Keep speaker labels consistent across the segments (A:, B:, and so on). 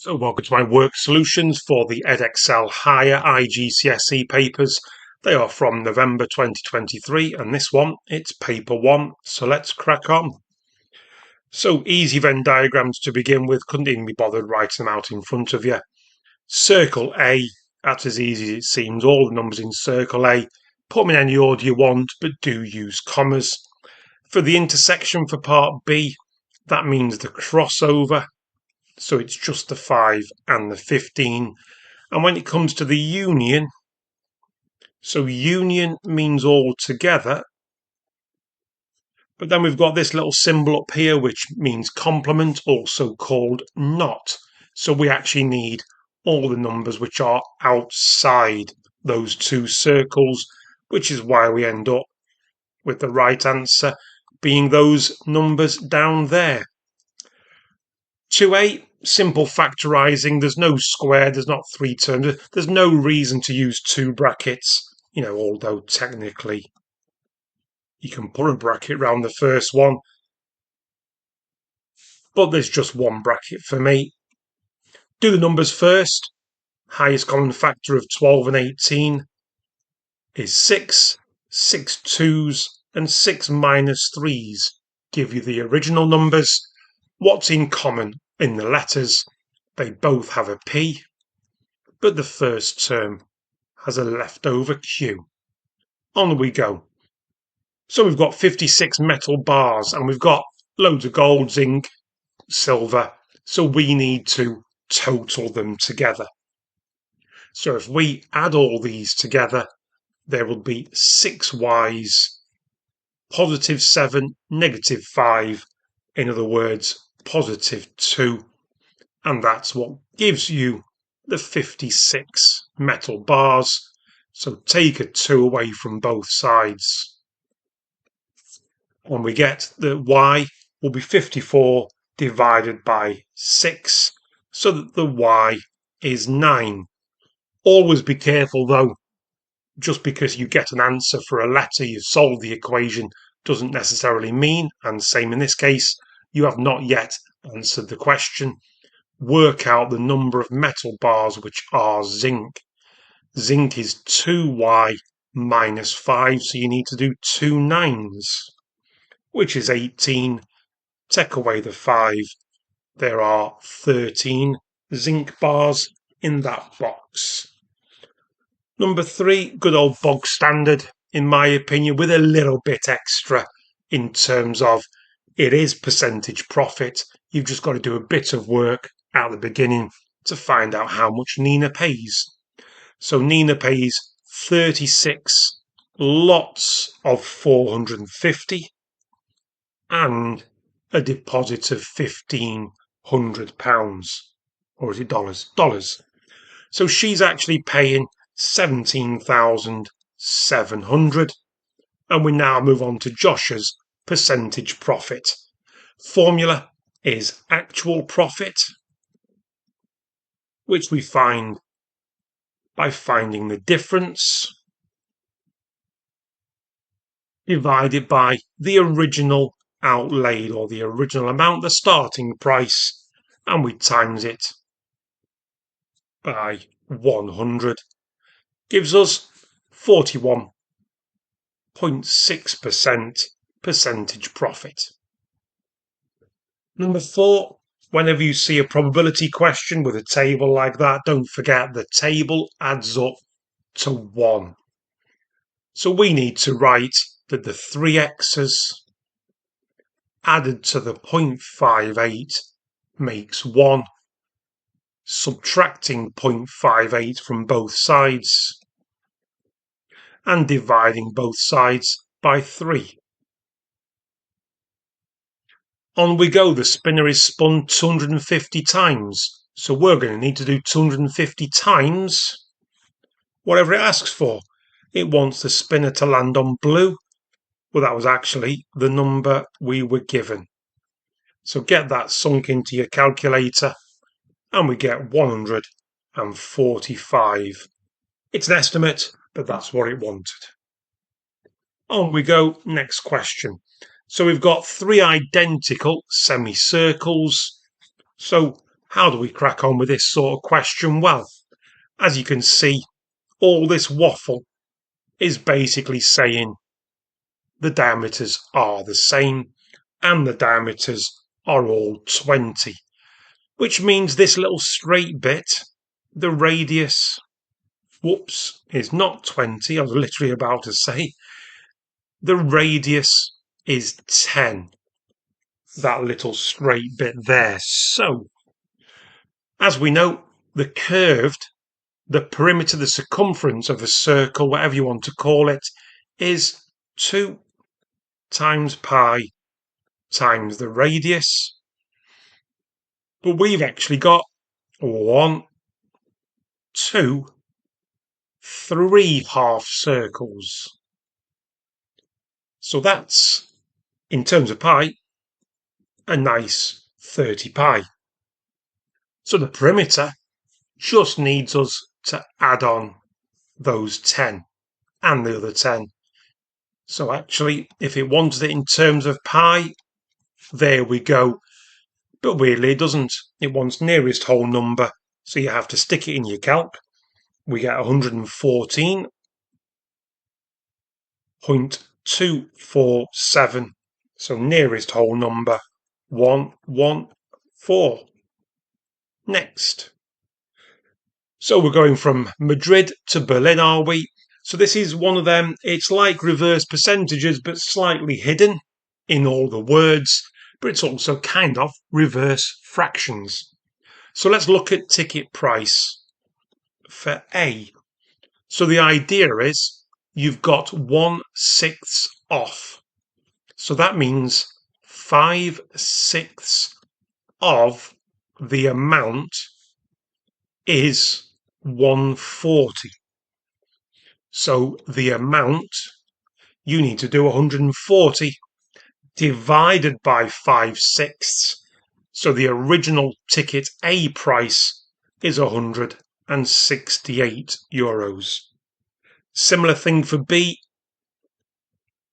A: So welcome to my work solutions for the Edexcel Higher GCSE papers. They are from November 2023 and this one, it's paper 1, so let's crack on. So easy Venn diagrams to begin with, couldn't even be bothered writing them out in front of you. Circle A, that's as easy as it seems, all the numbers in circle A. Put them in any order you want, but do use commas. For the intersection for part B, that means the crossover. So it's just the 5 and the 15. And when it comes to the union, so union means all together. But then we've got this little symbol up here, which means complement, also called not. So we actually need all the numbers which are outside those two circles, which is why we end up with the right answer being those numbers down there. 2a, simple factorising. There's no square, there's not three terms. There's no reason to use two brackets, although technically you can put a bracket around the first one. But there's just one bracket for me. Do the numbers first. Highest common factor of 12 and 18 is 6. 6 2s and 6 minus 3s give you the original numbers. What's in common in the letters? They both have a P, but the first term has a leftover Q. On we go. So we've got 56 metal bars and we've got loads of gold, zinc, silver. So we need to total them together. So if we add all these together, there will be 6 Ys, positive 7, negative 5. In other words, positive 2. And that's what gives you the 56 metal bars. So take a 2 away from both sides. And we get that Y will be 54 divided by 6, so that the Y is 9. Always be careful though, just because you get an answer for a letter you've solved the equation doesn't necessarily mean, and same in this case, you have not yet answered the question. Work out the number of metal bars which are zinc. Zinc is 2Y minus 5, so you need to do 2 9s, which is 18. Take away the 5. There are 13 zinc bars in that box. Number 3, good old bog standard, in my opinion, with a little bit extra in terms of it is percentage profit. You've just got to do a bit of work at the beginning to find out how much Nina pays. So Nina pays 36 lots of 450 and a deposit of £1,500. Or is it dollars? Dollars. So she's actually paying 17,700. And we now move on to Josh's percentage profit. Formula is actual profit, which we find by finding the difference divided by the original outlaid, or the original amount, the starting price, and we times it by 100. Gives us 41.6% percentage profit. Number 4, whenever you see a probability question with a table like that, don't forget the table adds up to 1. So we need to write that the 3x's added to the 0.58 makes 1, subtracting 0.58 from both sides and dividing both sides by 3. On we go. The spinner is spun 250 times, so we're going to need to do 250 times whatever it asks for. It wants the spinner to land on blue. Well, that was actually the number we were given. So get that sunk into your calculator and we get 145. It's an estimate, but that's what it wanted. On we go, next question. So we've got 3 identical semicircles. So how do we crack on with this sort of question? Well, as you can see, all this waffle is basically saying the diameters are the same and the diameters are all 20, which means this little straight bit, the radius, whoops, is not 20. I was literally about to say the radius is 10, that little straight bit there. So, as we know, the perimeter, the circumference of a circle, whatever you want to call it, is 2 times pi times the radius. But we've actually got 1, 2, 3 half circles. So that's, in terms of pi, a nice 30 pi. So the perimeter just needs us to add on those 10 and the other 10. So actually, if it wanted it in terms of pi, there we go. But weirdly, it doesn't. It wants nearest whole number. So you have to stick it in your calc. We get 114.247. So nearest whole number, 114. Next. So we're going from Madrid to Berlin, are we? So this is one of them. It's like reverse percentages, but slightly hidden in all the words. But it's also kind of reverse fractions. So let's look at ticket price for A. So the idea is you've got 1/6 off. So that means 5/6 of the amount is 140. So the amount, you need to do 140 divided by 5/6. So the original ticket A price is €168. Similar thing for B,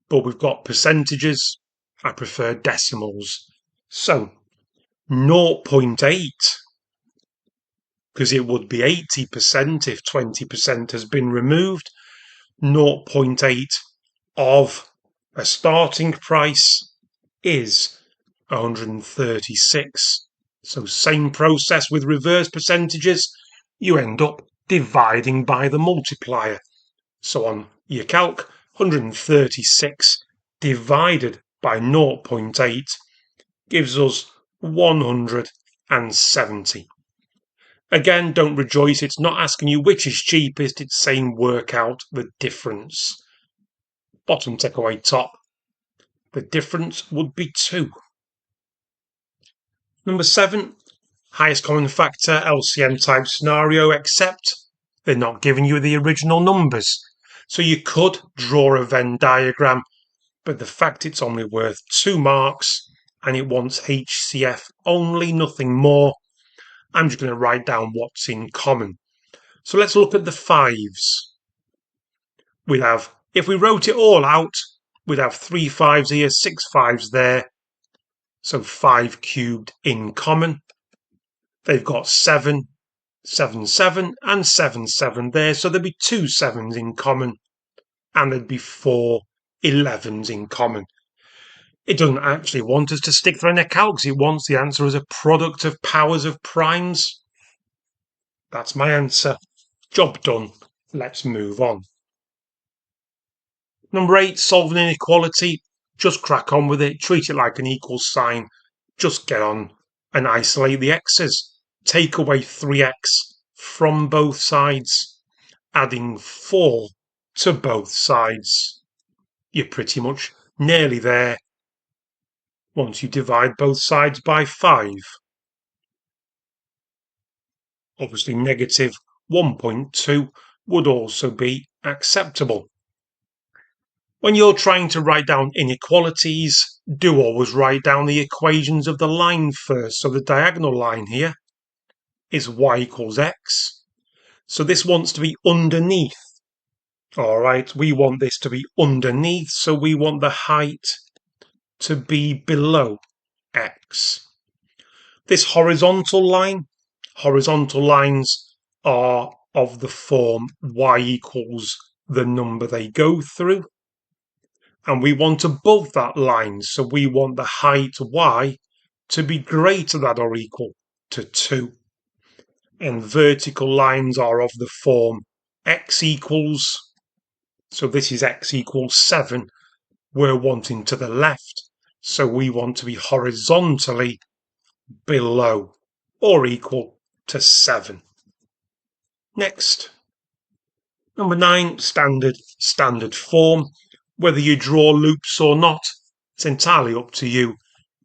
A: but we've got percentages. I prefer decimals. So 0.8, because it would be 80% if 20% has been removed. 0.8 of a starting price is 136. So same process with reverse percentages, you end up dividing by the multiplier. So on your calc, 136 divided by 0.8 gives us 170. Again, don't rejoice, it's not asking you which is cheapest, it's saying work out the difference. Bottom take away top. The difference would be 2. Number 7, highest common factor, LCM type scenario, except they're not giving you the original numbers. So you could draw a Venn diagram, but the fact it's only worth 2 marks and it wants HCF only, nothing more, I'm just going to write down what's in common. So let's look at the 5s. We'd have, if we wrote it all out, we'd have 3 5s here, 6 5s there. So 5 cubed in common. They've got 7, 7, 7 and 7, 7 there. So there'd be 2 7s in common. And there'd be 4 11s in common. It doesn't actually want us to stick through any calcs. It wants the answer as a product of powers of primes. That's my answer. Job done. Let's move on. Number 8, solve an inequality. Just crack on with it. Treat it like an equal sign. Just get on and isolate the x's. Take away 3x from both sides, adding 4 to both sides. You're pretty much nearly there once you divide both sides by 5. Obviously, negative 1.2 would also be acceptable. When you're trying to write down inequalities, do always write down the equations of the line first. So the diagonal line here is y equals x. So this wants to be underneath. All right, we want this to be underneath, so we want the height to be below x. This horizontal horizontal lines are of the form y equals the number they go through. And we want above that line, so we want the height y to be greater than or equal to 2. And vertical lines are of the form x equals, so this is x equals 7. We're wanting to the left, so we want to be horizontally below or equal to 7. Next, number 9, standard form. Whether you draw loops or not, it's entirely up to you,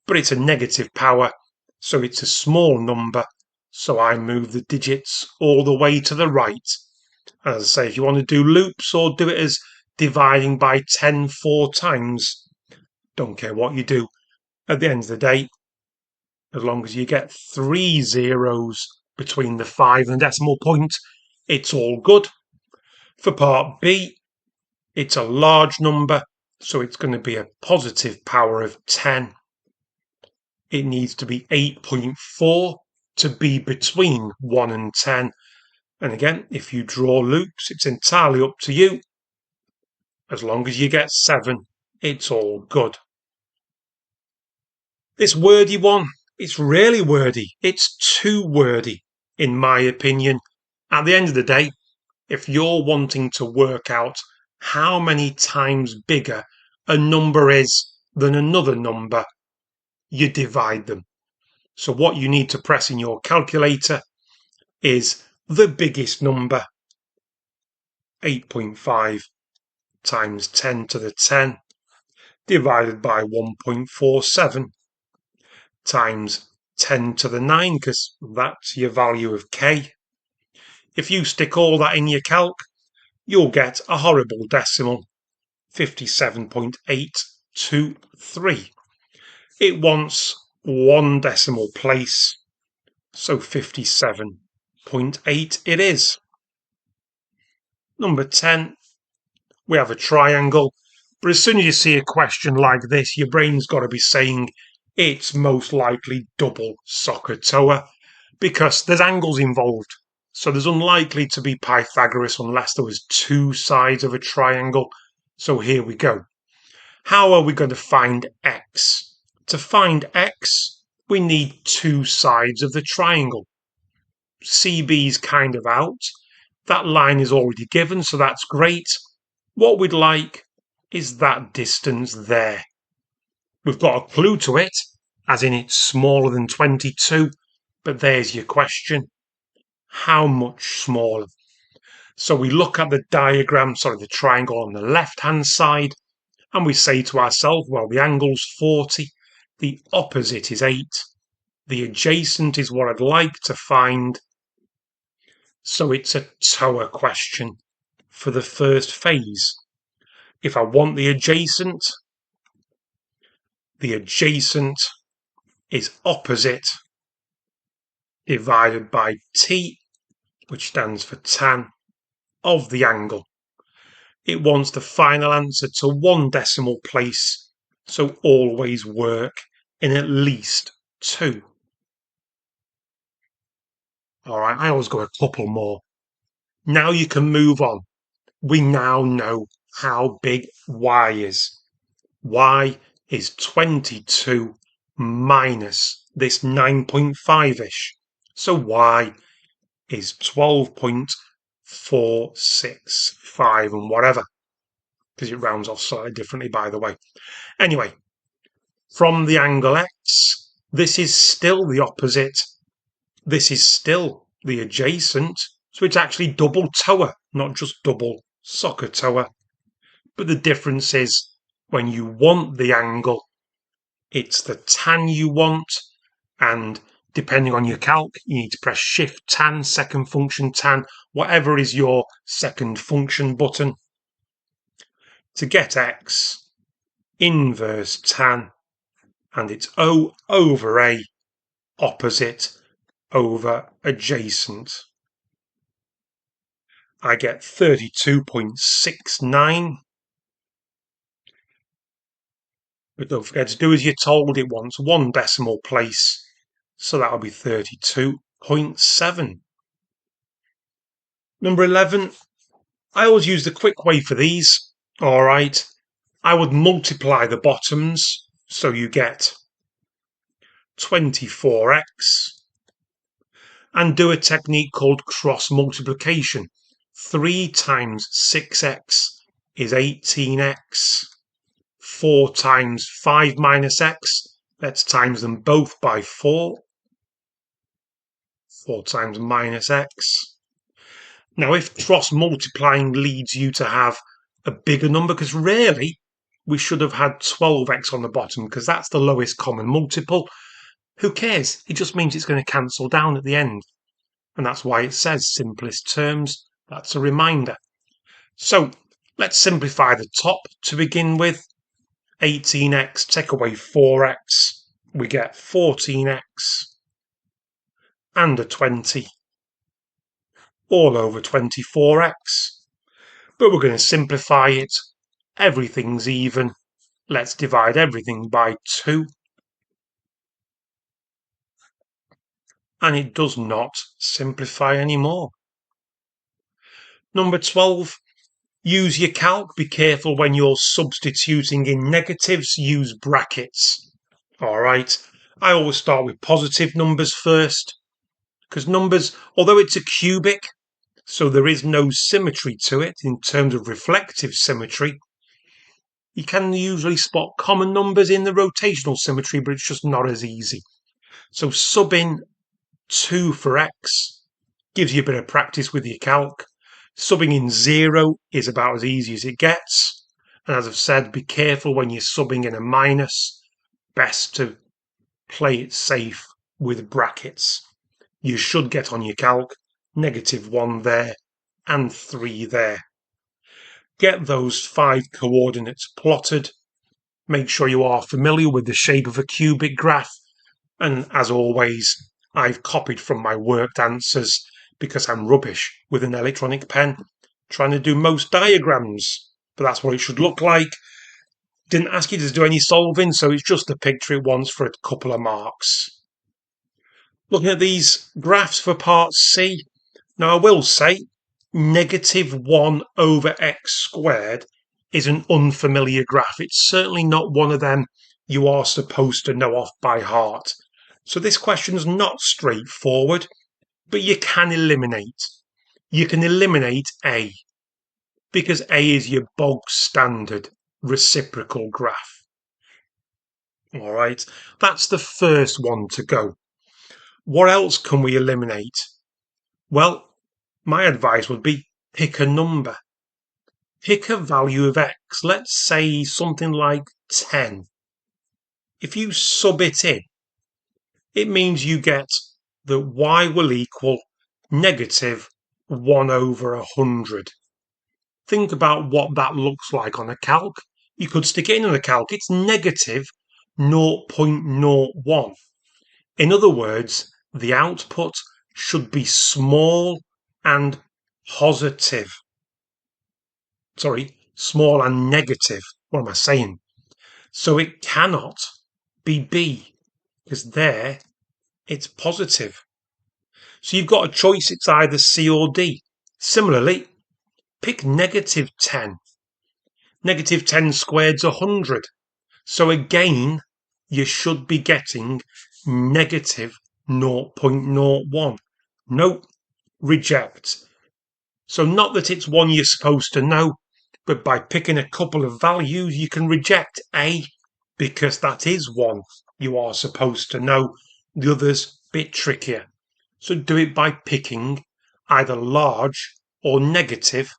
A: but it's a negative power, so it's a small number, so I move the digits all the way to the right. As I say, if you want to do loops or do it as dividing by 10 4 times, don't care what you do. At the end of the day, as long as you get 3 zeros between the 5 and the decimal point, it's all good. For part B, it's a large number, so it's going to be a positive power of 10. It needs to be 8.4 to be between 1 and 10. And again, if you draw loops, it's entirely up to you. As long as you get 7, it's all good. This wordy one, it's really wordy. It's too wordy, in my opinion. At the end of the day, if you're wanting to work out how many times bigger a number is than another number, you divide them. So what you need to press in your calculator is the biggest number, 8.5 times 10 to the 10, divided by 1.47 times 10 to the 9, because that's your value of k. If you stick all that in your calc, you'll get a horrible decimal, 57.823. It wants one decimal place, so 57.8 it is. Number 10, we have a triangle, but as soon as you see a question like this, your brain's got to be saying it's most likely double SOHCAHTOA, because there's angles involved. So there's unlikely to be Pythagoras unless there was 2 sides of a triangle. So here we go. How are we going to find x? To find x, we need 2 sides of the triangle. CB's kind of out. That line is already given, so that's great. What we'd like is that distance there. We've got a clue to it, as in it's smaller than 22, but there's your question. How much smaller? So we look at the diagram, the triangle on the left-hand side, and we say to ourselves, well, the angle's 40, the opposite is 8, the adjacent is what I'd like to find. So it's a TOA question for the first phase. If I want the adjacent is opposite divided by t, which stands for tan, of the angle. It wants the final answer to 1 decimal place, so always work in at least 2. Alright, I always go a couple more. Now you can move on. We now know how big y is. Y is 22 minus this 9.5-ish. So y is 12.465 and whatever, because it rounds off slightly differently, by the way. Anyway, from the angle x, this is still the opposite. This is still the adjacent, so it's actually double TOA, not just double SOHCAHTOA. But the difference is when you want the angle, it's the tan you want, and depending on your calc, you need to press Shift tan, second function tan, whatever is your second function button. To get x, inverse tan, and it's O over A, opposite over adjacent. I get 32.69. But don't forget to do as you're told. It wants 1 decimal place. So that'll be 32.7. Number 11, I always use the quick way for these. All right, I would multiply the bottoms, so you get 24x, and do a technique called cross multiplication. 3 times 6x is 18x. 4 times 5 minus x, let's times them both by 4. 4 times minus x. Now, if cross multiplying leads you to have a bigger number, because really we should have had 12x on the bottom, because that's the lowest common multiple. Who cares? It just means it's going to cancel down at the end. And that's why it says simplest terms. That's a reminder. So let's simplify the top to begin with. 18x, take away 4x, we get 14x and a 20 all over 24x. But we're going to simplify it. Everything's even. Let's divide everything by 2. And it does not simplify anymore. Number 12, use your calc. Be careful when you're substituting in negatives, use brackets. All right, I always start with positive numbers first, because numbers, although it's a cubic, so there is no symmetry to it in terms of reflective symmetry, you can usually spot common numbers in the rotational symmetry, but it's just not as easy. So sub in 2 for x gives you a bit of practice with your calc. Subbing in 0 is about as easy as it gets. And as I've said, be careful when you're subbing in a minus. Best to play it safe with brackets. You should get on your calc -1 there and 3 there. Get those 5 coordinates plotted. Make sure you are familiar with the shape of a cubic graph. And as always, I've copied from my worked answers because I'm rubbish with an electronic pen, trying to do most diagrams. But that's what it should look like. Didn't ask you to do any solving, so it's just a picture it wants for a couple of marks. Looking at these graphs for part C, now I will say -1 over x squared is an unfamiliar graph. It's certainly not one of them you are supposed to know off by heart. So this question's not straightforward, but you can eliminate. You can eliminate A, because A is your bog standard reciprocal graph. All right, that's the first one to go. What else can we eliminate? Well, my advice would be pick a number. Pick a value of x. Let's say something like 10. If you sub it in, it means you get that y will equal -1 over 100. Think about what that looks like on a calc. You could stick it in on a calc. It's -0.01. In other words, the output should be small and positive. Sorry, small and negative. What am I saying? So it cannot be B, because there it's positive. So you've got a choice, it's either C or D. Similarly, pick -10. -10 squared's 100. So again, you should be getting -0.01. Nope, reject. So not that it's one you're supposed to know, but by picking a couple of values, you can reject A, because that is one you are supposed to know. The other's a bit trickier. So do it by picking either large or negative,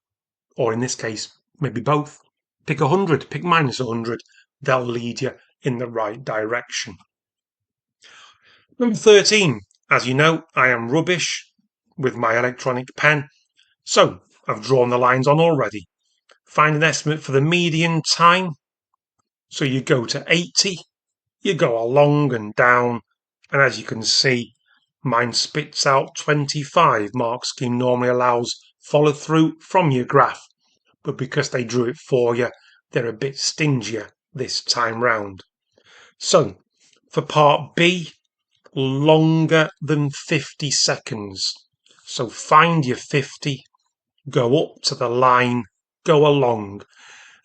A: or in this case, maybe both. Pick 100, pick -100. They'll lead you in the right direction. Number 13. As you know, I am rubbish with my electronic pen. So I've drawn the lines on already. Find an estimate for the median time. So you go to 80, you go along and down, and as you can see, mine spits out 25. Mark scheme normally allows follow through from your graph, but because they drew it for you, they're a bit stingier this time round. So for part B, longer than 50 seconds. So find your 50, go up to the line, go along.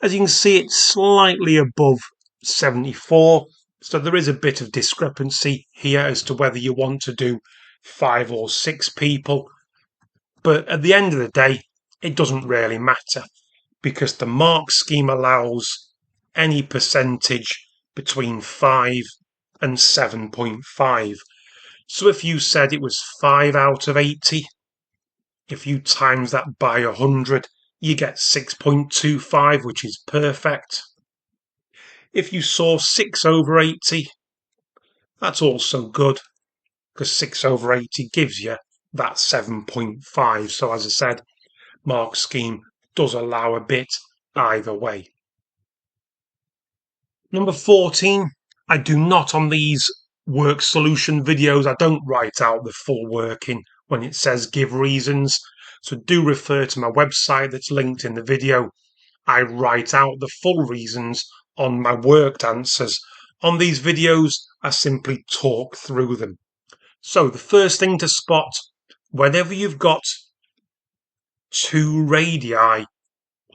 A: As you can see, it's slightly above 74, so there is a bit of discrepancy here as to whether you want to do 5 or 6 people. But at the end of the day, it doesn't really matter because the mark scheme allows any percentage between 5 and 7.5. So if you said it was 5 out of 80, if you times that by 100, you get 6.25, which is perfect. If you saw 6 over 80, that's also good, because 6 over 80 gives you that 7.5. So as I said, mark scheme does allow a bit either way. Number 14, I do not on these work solution videos, I don't write out the full working when it says give reasons. So do refer to my website that's linked in the video. I write out the full reasons on my worked answers. On these videos, I simply talk through them. So the first thing to spot, whenever you've got two radii,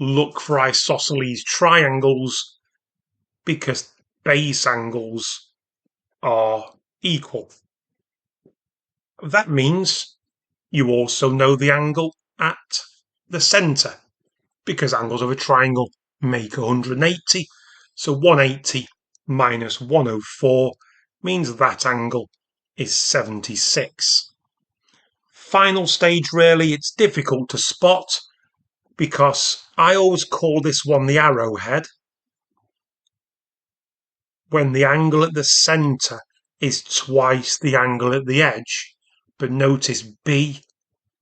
A: look for isosceles triangles because base angles are equal. That means you also know the angle at the centre because angles of a triangle make 180. So 180 minus 104 means that angle is 76. Final stage, really, it's difficult to spot because I always call this one the arrowhead when the angle at the centre is twice the angle at the edge. But notice B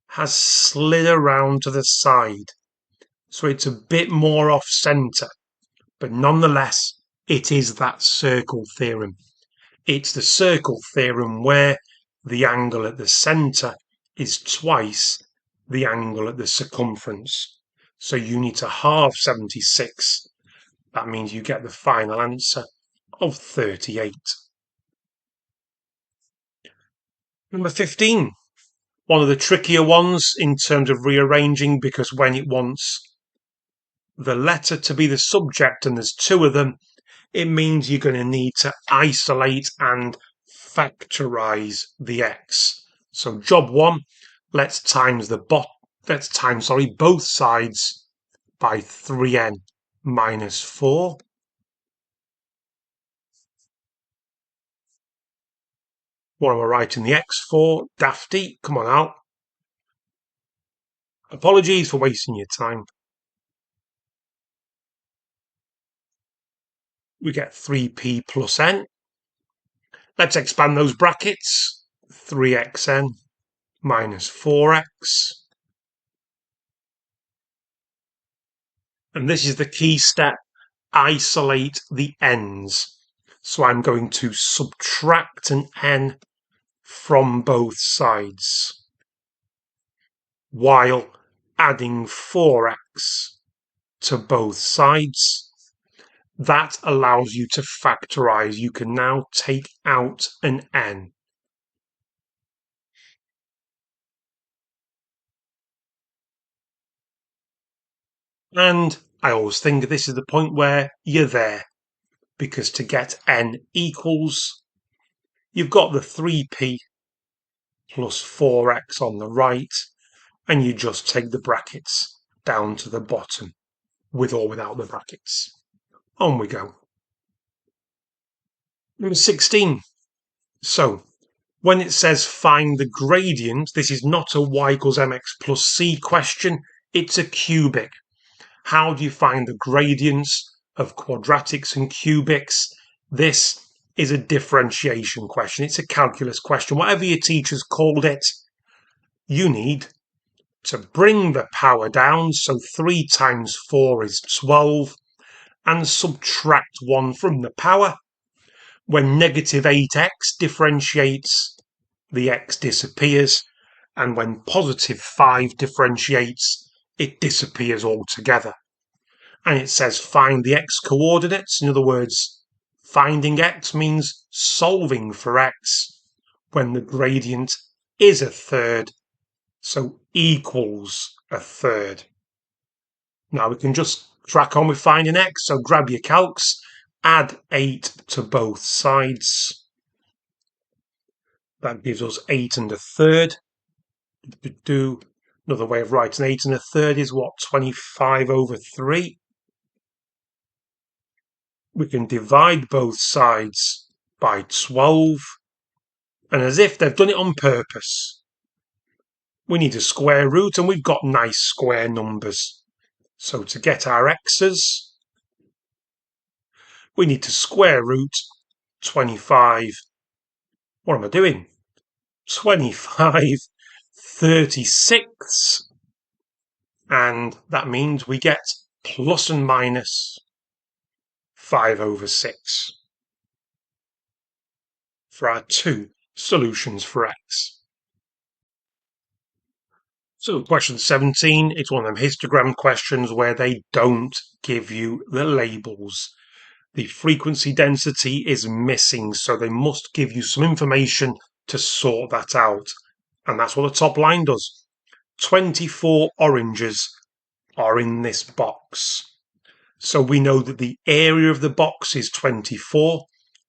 A: has slid around to the side, so it's a bit more off centre, but nonetheless it is that circle theorem. It's the circle theorem where the angle at the centre is twice the angle at the circumference. So you need to halve 76. That means you get the final answer of 38. Number 15. One of the trickier ones in terms of rearranging, because when it wants the letter to be the subject and there's two of them, it means you're going to need to isolate and factorize the x. So job one, let's times both sides by 3n minus 4. What am I writing the x for? Dafty, come on out. Apologies for wasting your time. We get 3p plus n. Let's expand those brackets. 3xn minus 4x. And this is the key step. Isolate the n's. So I'm going to subtract an n from both sides while adding 4x to both sides. That allows you to factorize. You can now take out an n. And I always think this is the point where you're there, because to get n equals, you've got the 3p plus 4x on the right, and you just take the brackets down to the bottom, with or without the brackets. On we go. Number 16. So, when it says find the gradient, this is not a y equals mx plus c question, it's a cubic. How do you find the gradients of quadratics and cubics? This is a differentiation question. It's a calculus question. Whatever your teachers called it, you need to bring the power down. So 3 times 4 is 12. And subtract 1 from the power. When negative 8x differentiates, the x disappears. And when positive 5 differentiates, it disappears altogether. And it says find the x coordinates. In other words, finding x means solving for x. when the gradient is a third, so equals a third. Now we can just crack on with finding x, so grab your calcs, add 8 to both sides. That gives us 8 and a third. Another way of writing 8 and a third is what? 25 over 3. We can divide both sides by 12. And as if they've done it on purpose, we need a square root, and we've got nice square numbers. So to get our x's, we need to square root 25. What am I doing? 25 36. And that means we get plus and minus 5 over 6 for our two solutions for x. So question 17, it's one of them histogram questions where they don't give you the labels. The frequency density is missing, so they must give you some information to sort that out. And that's what the top line does. 24 oranges are in this box. So we know that the area of the box is 24,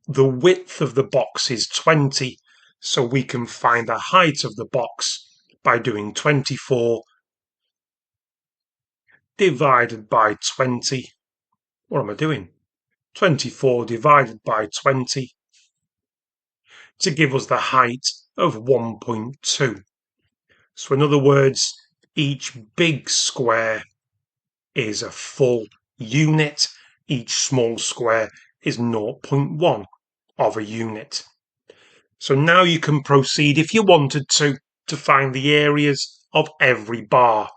A: the width of the box is 20, so we can find the height of the box by doing 24 divided by 20. What am I doing? 24 divided by 20 to give us the height of 1.2. So in other words, each big square is a full unit, each small square is 0.1 of a unit. So now you can proceed, if you wanted to find the areas of every bar.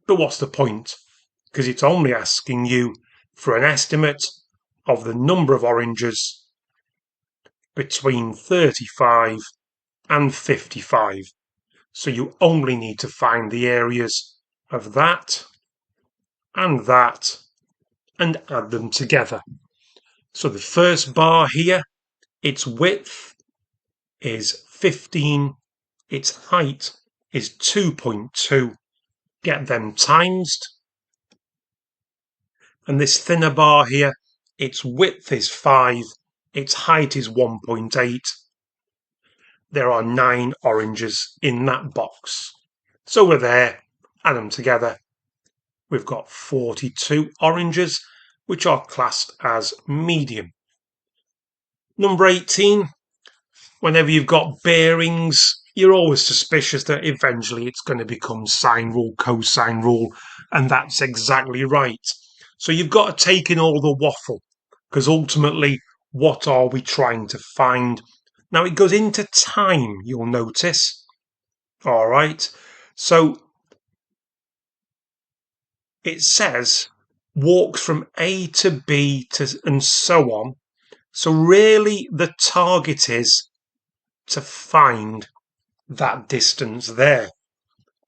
A: But what's the point? Because it's only asking you for an estimate of the number of oranges between 35 and 55. So you only need to find the areas of that and that and add them together. So the first bar here, its width is 15, its height is 2.2. Get them timesed. And this thinner bar here, its width is 5, its height is 1.8. There are 9 oranges in that box. So we're there, add them together. We've got 42 oranges, which are classed as medium. Number 18, whenever you've got bearings, you're always suspicious that eventually it's going to become sine rule, cosine rule, and that's exactly right. So you've got to take in all the waffle, because ultimately, what are we trying to find? Now it goes into time, you'll notice. All right, so it says walk from A to B and so on. So really the target is to find that distance there.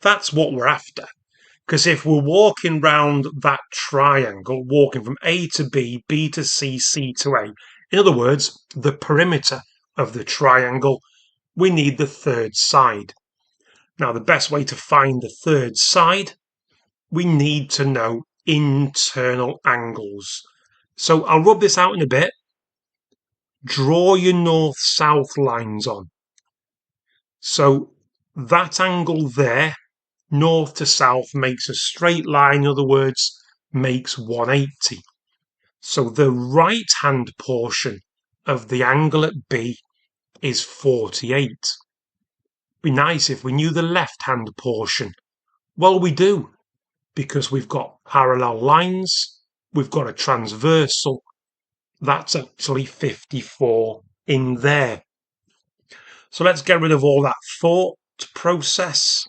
A: That's what we're after. Because if we're walking round that triangle, walking from A to B, B to C, C to A, in other words, the perimeter of the triangle, we need the third side. Now, the best way to find the third side, we need to know internal angles. So I'll rub this out in a bit. Draw your north-south lines on. So that angle there, north to south, makes a straight line, in other words, makes 180. So the right-hand portion of the angle at B is 48. Be nice if we knew the left-hand portion. Well, we do, because we've got parallel lines, we've got a transversal. That's actually 54 in there. So let's get rid of all that thought process.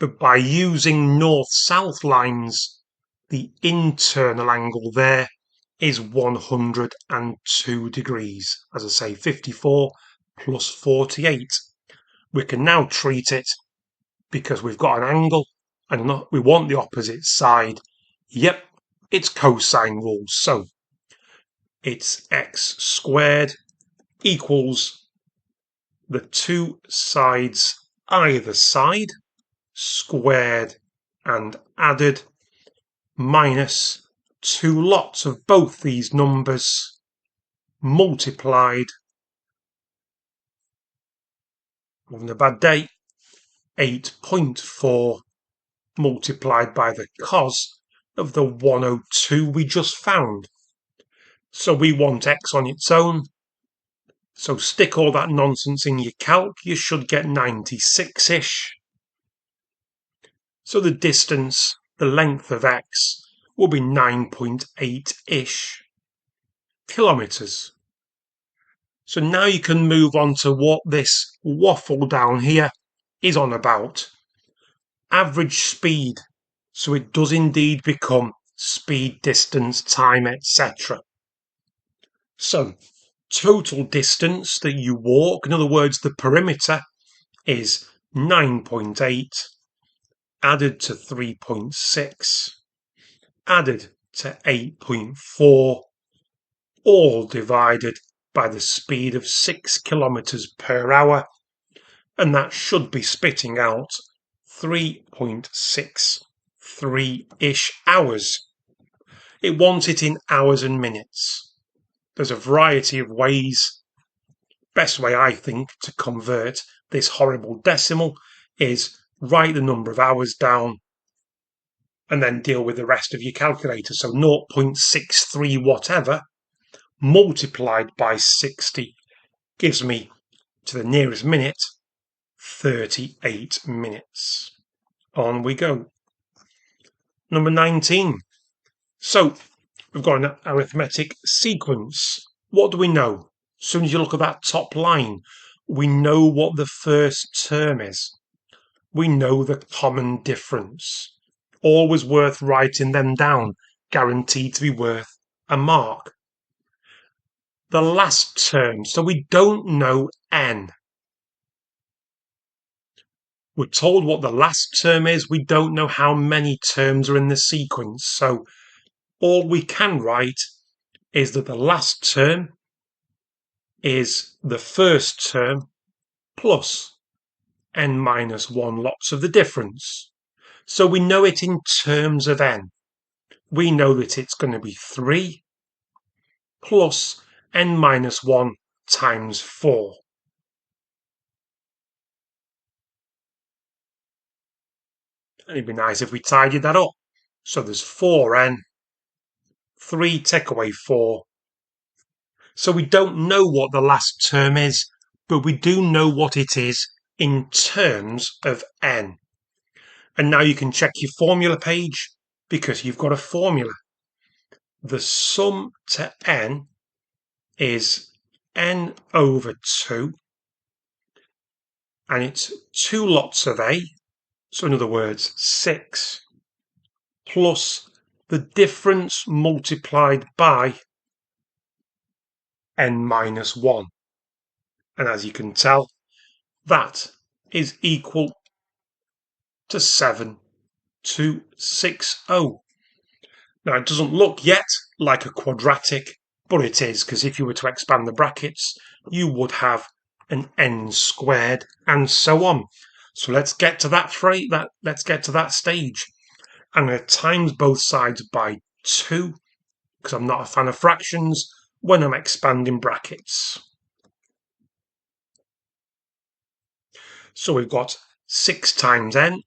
A: But by using north-south lines, the internal angle there is 102 degrees. As I say, 54 plus 48. We can now treat it, because we've got an angle and we want the opposite side. Yep, it's cosine rule. So it's x squared equals the two sides either side, squared and added, minus two lots of both these numbers, multiplied, having a bad day, 8.4 multiplied by the cos of the 102 we just found. So we want x on its own. So stick all that nonsense in your calc, you should get 96-ish. So the distance, the length of x, will be 9.8-ish kilometres. So now you can move on to what this waffle down here is on about. Average speed. So it does indeed become speed, distance, time, etc. So total distance that you walk, in other words, the perimeter, is 9.8 added to 3.6 added to 8.4, all divided by the speed of 6 kilometers per hour, and that should be spitting out 3.63-ish hours. It wants it in hours and minutes. There's a variety of ways. Best way, I think, to convert this horrible decimal is write the number of hours down and then deal with the rest of your calculator. So 0.63 whatever multiplied by 60 gives me, to the nearest minute, 38 minutes. On we go. Number 19. So we've got an arithmetic sequence. What do we know? As soon as you look at that top line, we know what the first term is. We know the common difference. Always worth writing them down, guaranteed to be worth a mark. The last term, so we don't know n. We're told what the last term is, we don't know how many terms are in the sequence, so all we can write is that the last term is the first term plus n minus 1 lots of the difference. So we know it in terms of n. We know that it's going to be 3 plus n minus 1 times 4. And it'd be nice if we tidied that up. So there's 4n, 3 take away 4. So we don't know what the last term is, but we do know what it is in terms of n. And now you can check your formula page because you've got a formula. The sum to n is n over 2, and it's 2 lots of a, so in other words 6, plus the difference multiplied by n minus 1. And as you can tell, that is equal to 7260. Now it doesn't look yet like a quadratic, but it is, because if you were to expand the brackets, you would have an n squared and so on. So let's get to that let's get to that stage. I'm going to times both sides by 2, because I'm not a fan of fractions when I'm expanding brackets. So we've got 6 times n,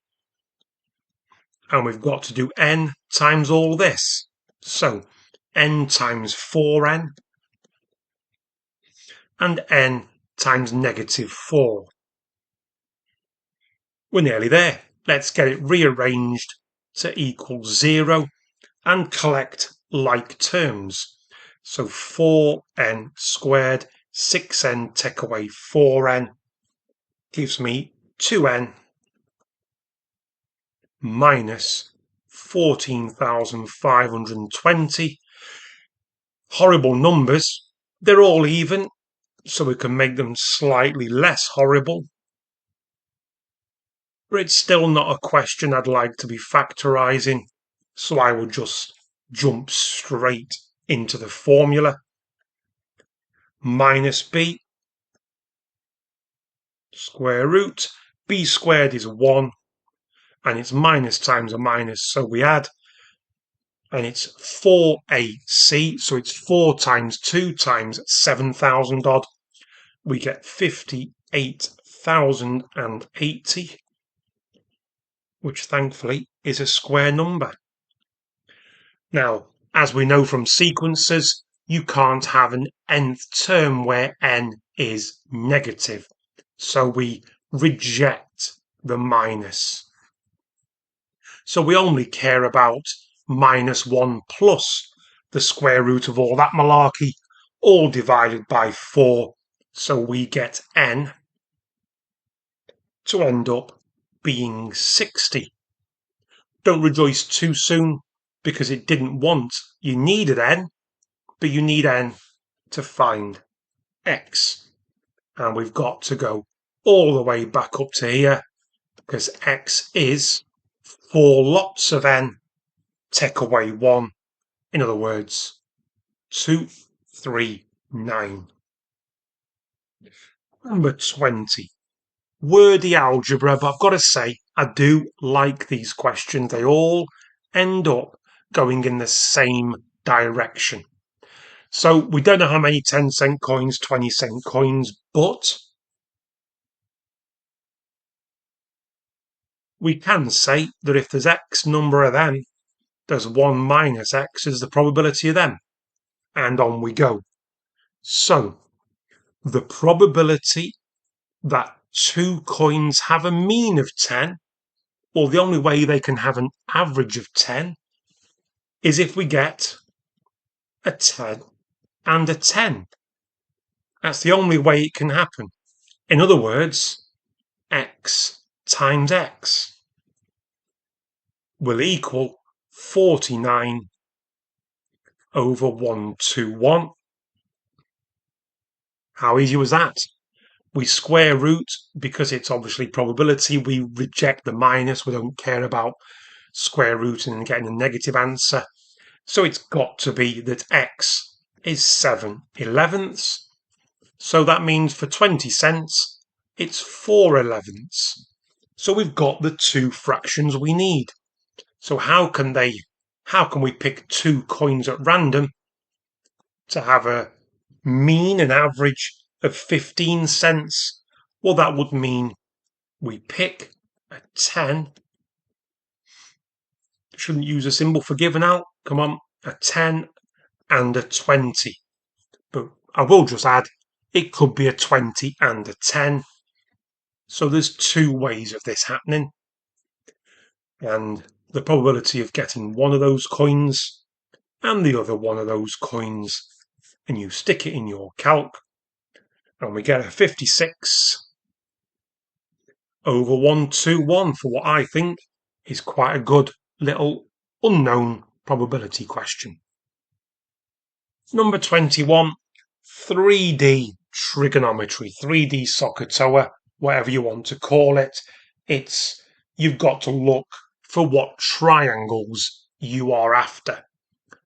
A: and we've got to do n times all this. So n times 4n, and n times negative 4. We're nearly there. Let's get it rearranged to equal 0 and collect like terms. So 4n squared, 6n take away 4n, gives me 2n minus 14,520. Horrible numbers. They're all even, so we can make them slightly less horrible. But it's still not a question I'd like to be factorising, so I will just jump straight into the formula. Minus b square root. B squared is 1, and it's minus times a minus, so we add, and it's 4AC, so it's 4 times 2 times 7,000 odd. We get 58,080, which thankfully is a square number. Now, as we know from sequences, you can't have an nth term where n is negative, so we reject the minus. So we only care about minus 1 plus the square root of all that malarkey, all divided by 4. So we get n to end up being 60. Don't rejoice too soon, because it didn't want, you needed n, but you need n to find x. And we've got to go all the way back up to here, because x is 4 lots of n, take away 1. In other words, 2, 3, 9. Number 20. Wordy algebra, but I've got to say, I do like these questions. They all end up going in the same direction. So we don't know how many 10-cent coins, 20-cent coins, but we can say that if there's x number of them, there's 1 minus x is the probability of them. And on we go. So the probability that 2 coins have a mean of 10, well, the only way they can have an average of 10 is if we get a 10 and a 10. That's the only way it can happen. In other words, x times x will equal 49 over 121. How easy was that? We square root because it's obviously probability. We reject the minus. We don't care about square rooting and getting a negative answer. So it's got to be that x is 7/11. So that means for 20 cents, it's 4/11. So we've got the 2 fractions we need. So how can we pick 2 coins at random to have a mean and average of 15 cents? Well, that would mean we pick a 10. Shouldn't use a symbol for given out. Come on, a 10 and a 20. But I will just add, it could be a 20 and a 10. So there's 2 ways of this happening. And the probability of getting one of those coins and the other one of those coins, and you stick it in your calc, and we get a 56 over 121 for what I think is quite a good little unknown probability question. Number 21, 3D trigonometry, 3D SOHCAHTOA, whatever you want to call it. You've got to look for what triangles you are after.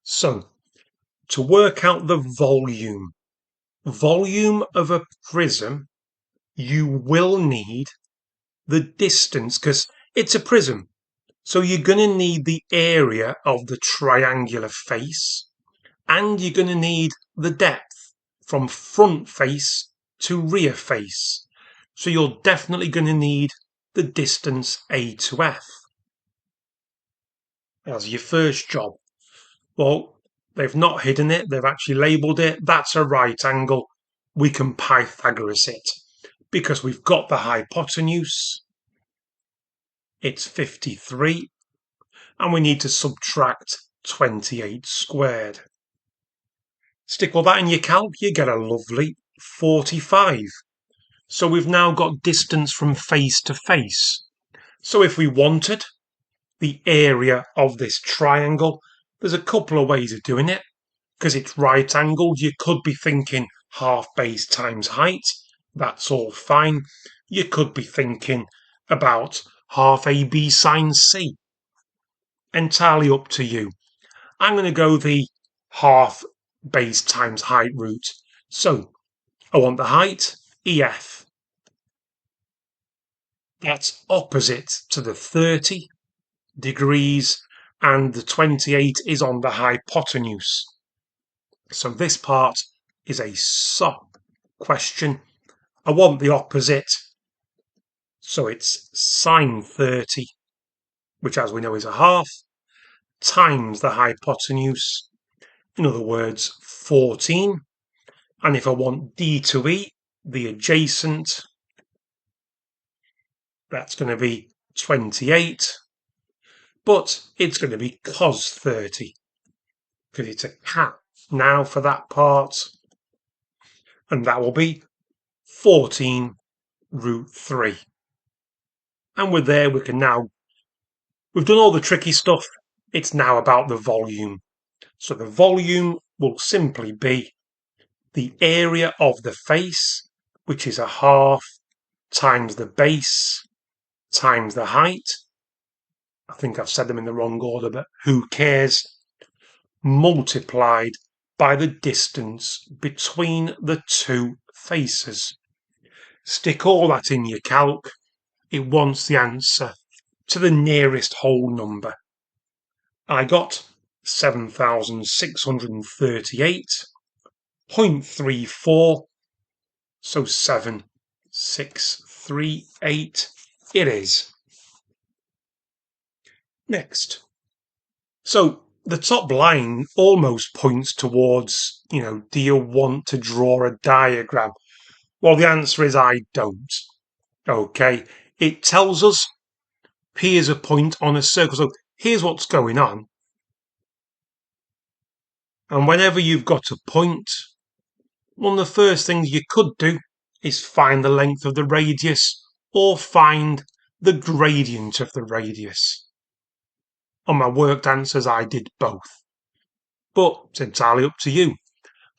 A: So, to work out the volume of a prism, you will need the distance, because it's a prism. So you're going to need the area of the triangular face, and you're going to need the depth from front face to rear face. So you're definitely going to need the distance A to F as your first job. Well, they've not hidden it, they've actually labelled it. That's a right angle. We can Pythagoras it because we've got the hypotenuse. It's 53, and we need to subtract 28 squared. Stick all that in your calc, you get a lovely 45. So we've now got distance from face to face. So if we wanted the area of this triangle, there's a couple of ways of doing it. Because it's right angled, you could be thinking half base times height. That's all fine. You could be thinking about half AB sine C. Entirely up to you. I'm going to go the half base times height route. So I want the height, EF. That's opposite to the 30 degrees, and the 28 is on the hypotenuse. So this part is a SOP question. I want the opposite, so it's sine 30, which as we know is a half, times the hypotenuse, in other words 14. And if I want D to E, the adjacent, that's going to be 28, but it's going to be cos 30, because it's a cap now for that part, and that will be 14 root 3. And we're there, we've done all the tricky stuff. It's now about the volume. So the volume will simply be the area of the face, which is a half, times the base, times the height. I think I've said them in the wrong order, but who cares? Multiplied by the distance between the two faces. Stick all that in your calc. It wants the answer to the nearest whole number. I got 7,638.34, so 7638 it is. Next. So the top line almost points towards, do you want to draw a diagram? Well, the answer is I don't. Okay, it tells us here's a point on a circle. So here's what's going on. And whenever you've got a point, one of the first things you could do is find the length of the radius or find the gradient of the radius. On my worked answers, I did both. But it's entirely up to you.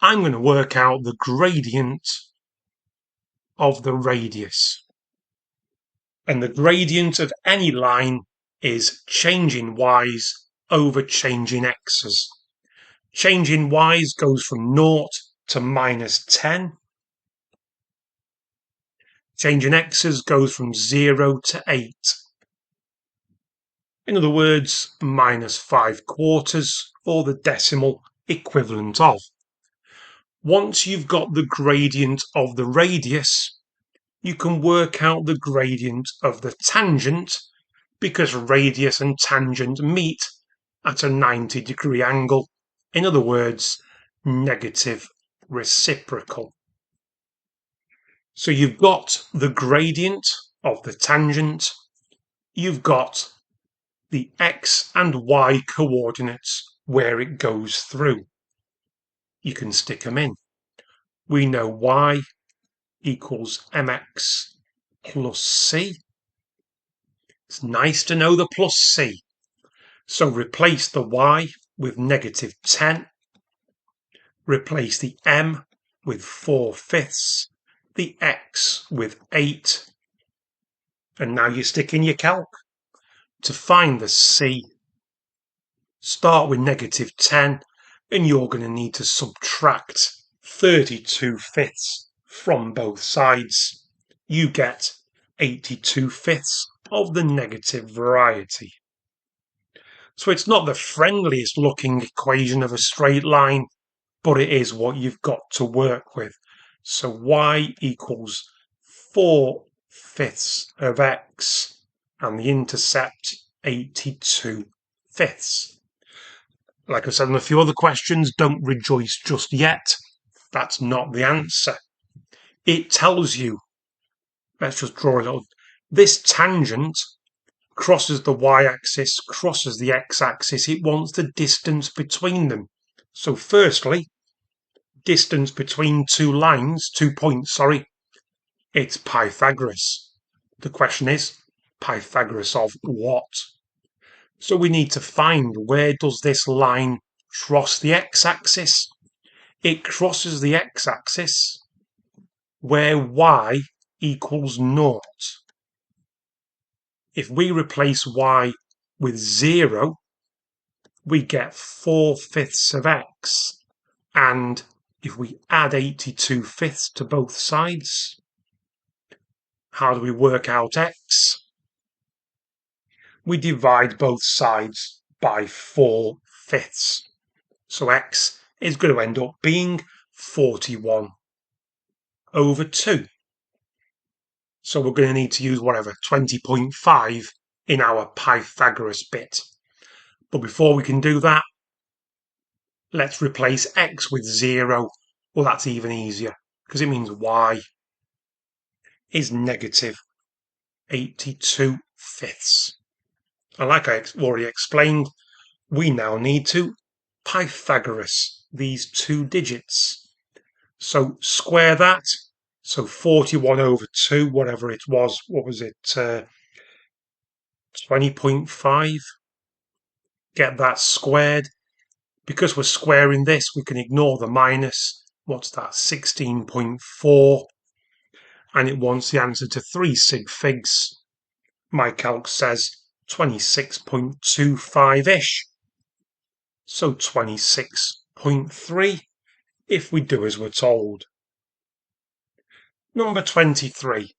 A: I'm going to work out the gradient of the radius. And the gradient of any line is change in y's over change in x's. Change in y's goes from 0 to minus 10. Change in x's goes from 0 to 8. In other words, minus 5/4, or the decimal equivalent of. Once you've got the gradient of the radius, you can work out the gradient of the tangent, because radius and tangent meet at a 90-degree angle. In other words, negative reciprocal. So you've got the gradient of the tangent, you've got the x and y coordinates where it goes through. You can stick them in. We know y equals mx plus c. It's nice to know the plus c. So replace the y with negative 10. Replace the m with 4/5, the x with 8. And now you stick in your calc. To find the c, start with negative 10, and you're going to need to subtract 32/5 from both sides. You get 82/5 of the negative variety. So it's not the friendliest looking equation of a straight line, but it is what you've got to work with. So y equals 4/5 of x, and the intercept 82/5. Like I said in a few other questions, don't rejoice just yet. That's not the answer. It tells you, let's just draw it up. This tangent crosses the y-axis, crosses the x-axis. It wants the distance between them. So firstly, distance between two points, it's Pythagoras. The question is, Pythagoras of what? So we need to find, where does this line cross the x-axis? It crosses the x-axis where y equals 0. If we replace y with 0, we get 4/5 of x. And if we add 82/5 to both sides, How do we work out x? We divide both sides by 4/5. So x is going to end up being 41/2. So we're going to need to use whatever, 20.5 in our Pythagoras bit. But before we can do that, let's replace x with 0. Well, that's even easier because it means y is negative 82/5. And like I already explained, we now need to Pythagoras these two digits. So square that. So 41/2, whatever it was, what was it? 20.5. Get that squared. Because we're squaring this, we can ignore the minus. What's that? 16.4. And it wants the answer to 3 sig figs. My calc says 26.25-ish. So 26.3 if we do as we're told. Number 23.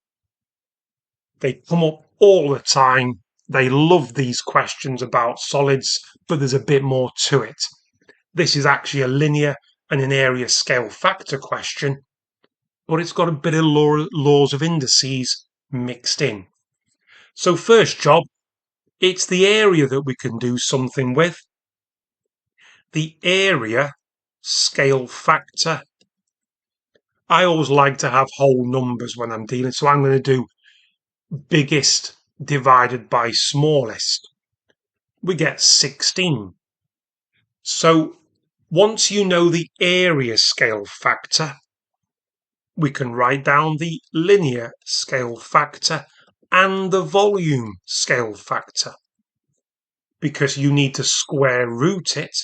A: They come up all the time. They love these questions about solids, but there's a bit more to it. This is actually a linear and an area scale factor question, but it's got a bit of laws of indices mixed in. So first job, it's the area that we can do something with. The area scale factor. I always like to have whole numbers when I'm dealing, so I'm going to do biggest divided by smallest. We get 16. So once you know the area scale factor, we can write down the linear scale factor and the volume scale factor, because you need to square root it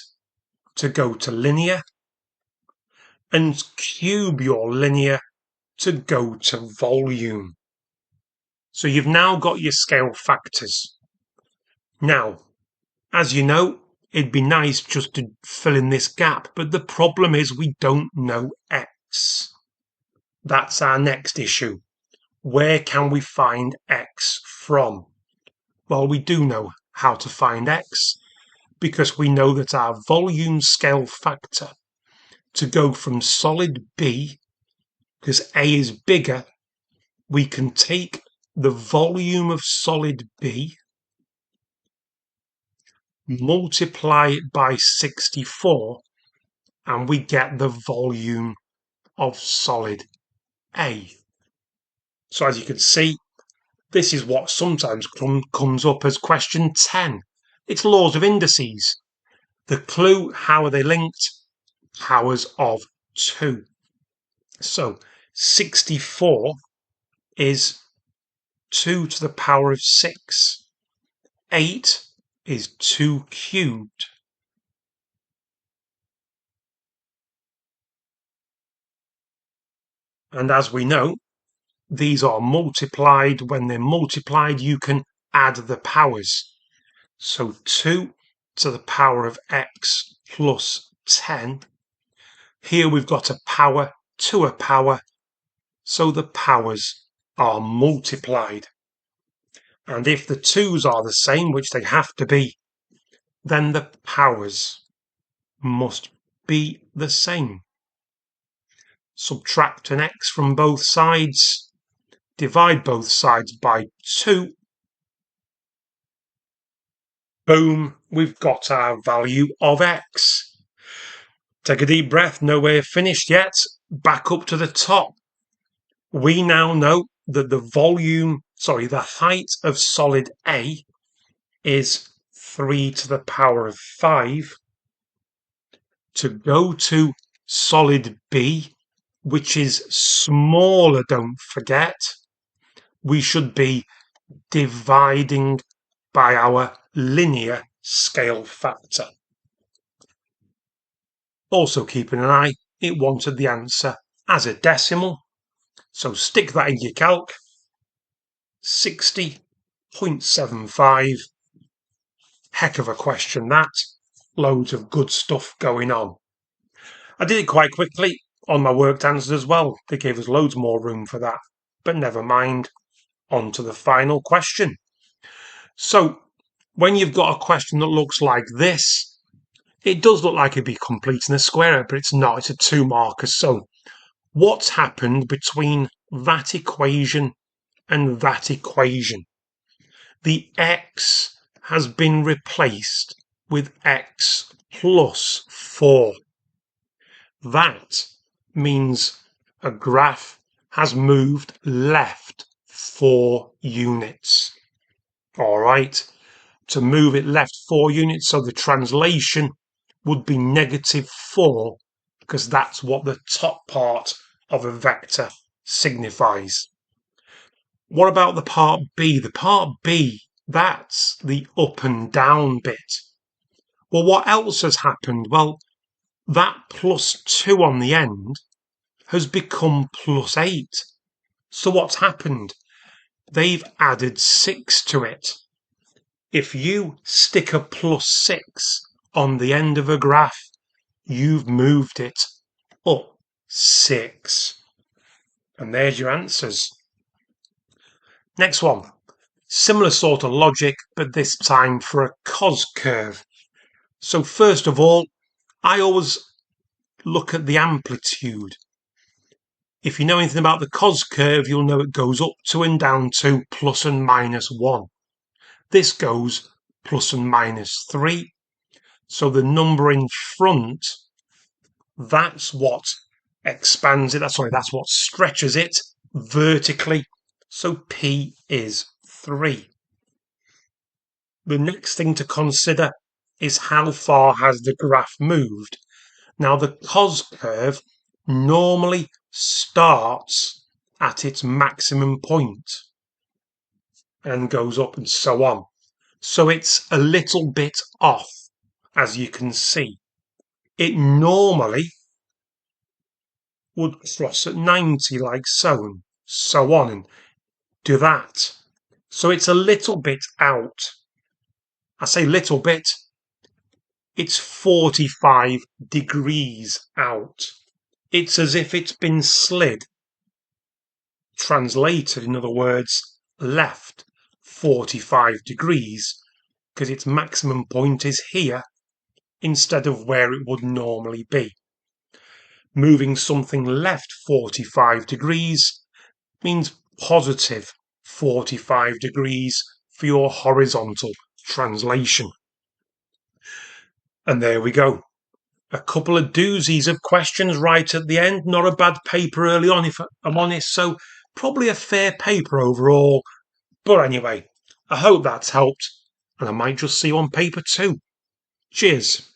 A: to go to linear and cube your linear to go to volume. So you've now got your scale factors. Now, as you know, it'd be nice just to fill in this gap, but the problem is we don't know x. That's our next issue. Where can we find x from? Well, we do know how to find x because we know that our volume scale factor to go from solid B, because A is bigger, we can take the volume of solid B, multiply it by 64, and we get the volume of solid A. So as you can see, this is what sometimes comes up as question 10. It's laws of indices. The clue, how are they linked? Powers of 2. So 64 is 2 to the power of 6. 8 is 2 cubed. And as we know, these are multiplied. When they're multiplied, you can add the powers. So 2 to the power of x plus 10. Here we've got a power to a power, so the powers are multiplied. And if the 2's are the same, which they have to be, then the powers must be the same. Subtract an x from both sides, divide both sides by 2. Boom, we've got our value of x. Take a deep breath, nowhere finished yet. Back up to the top. We now know that the height of solid A is 3 to the power of 5. To go to solid B, which is smaller, don't forget, we should be dividing by our linear scale factor. Also keeping an eye, it wanted the answer as a decimal, so stick that in your calc. 60.75. Heck of a question that. Loads of good stuff going on. I did it quite quickly on my worked answers as well. They gave us loads more room for that, but never mind. on to the final question. So when you've got a question that looks like this, it does look like it'd be completing a square, but it's not. It's a 2 marker. So what's happened between that equation and that equation? The x has been replaced with x plus 4. That means a graph has moved left 4 units. All right, to move it left 4 units, so the translation would be -4, because that's what the top part of a vector signifies. What about the part B? The part B, that's the up and down bit. Well, what else has happened? Well, that +2 on the end has become +8. So what's happened? They've added 6 to it. If you stick a +6 on the end of a graph, you've moved it up 6. And there's your answers. Next one. Similar sort of logic, but this time for a cos curve. So first of all, I always look at the amplitude. If you know anything about the cos curve, you'll know it goes up to and down to plus and minus 1. This goes plus and minus 3. So the number in front, that's what expands it. That's what stretches it vertically. So P is 3. The next thing to consider is how far has the graph moved. Now the cos curve normally starts at its maximum point and goes up and so on. So it's a little bit off, as you can see. It normally would cross at 90 like so, and so on, and do that. So it's a little bit out. I say little bit, it's 45 degrees out. It's as if it's been slid. Translated, in other words, left 45 degrees, because its maximum point is here instead of where it would normally be. Moving something left 45 degrees means positive 45 degrees for your horizontal translation. And there we go. A couple of doozies of questions right at the end. Not a bad paper early on, if I'm honest. So probably a fair paper overall. But anyway, I hope that's helped. And I might just see you on paper 2. Cheers.